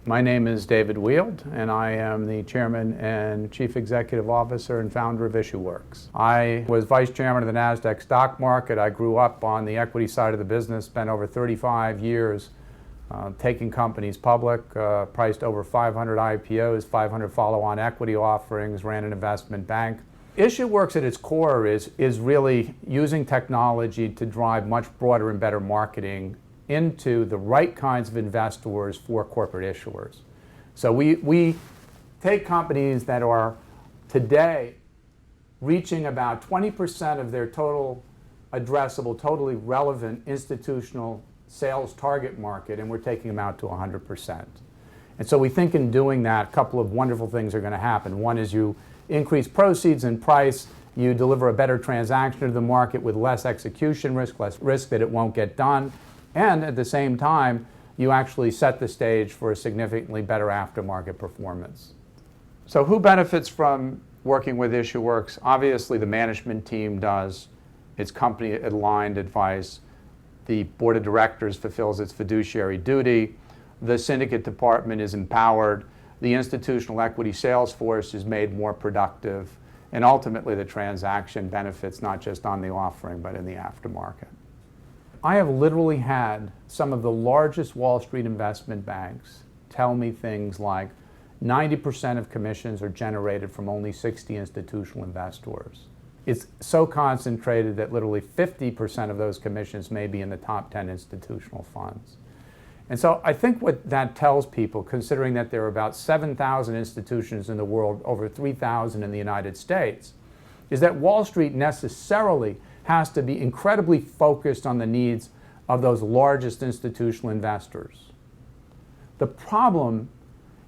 My name is David Weild, and I am the Chairman and Chief Executive Officer and founder of IssuWorks. I was Vice Chairman of the NASDAQ stock market. I grew up on the equity side of the business, spent over 35 years taking companies public, priced over 500 IPOs, 500 follow-on equity offerings, ran an investment bank. IssuWorks at its core is really using technology to drive much broader and better marketing into the right kinds of investors for corporate issuers. So we take companies that are today reaching about 20% of their total addressable, totally relevant institutional sales target market, and we're taking them out to 100%. And so we think in doing that, a couple of wonderful things are going to happen. One is you increase proceeds and price, you deliver a better transaction to the market with less execution risk, less risk that it won't get done, and at the same time, you actually set the stage for a significantly better aftermarket performance. So who benefits from working with IssuWorks? Obviously, the management team does. It's company-aligned advice. The board of directors fulfills its fiduciary duty. The syndicate department is empowered. The institutional equity sales force is made more productive. And ultimately, the transaction benefits not just on the offering, but in the aftermarket. I have literally had some of the largest Wall Street investment banks tell me things like 90% of commissions are generated from only 60 institutional investors. It's so concentrated that literally 50% of those commissions may be in the top 10 institutional funds. And so I think what that tells people, considering that there are about 7,000 institutions in the world, over 3,000 in the United States, is that Wall Street necessarily has to be incredibly focused on the needs of those largest institutional investors. The problem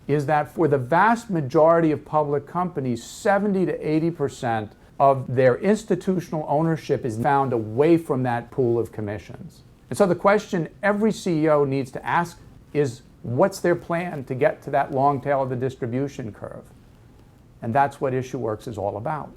is that for the vast majority of public companies, 70 to 80% of their institutional ownership is found away from that pool of commissions. And so the question every CEO needs to ask is, what's their plan to get to that long tail of the distribution curve? And that's what IssuWorks is all about.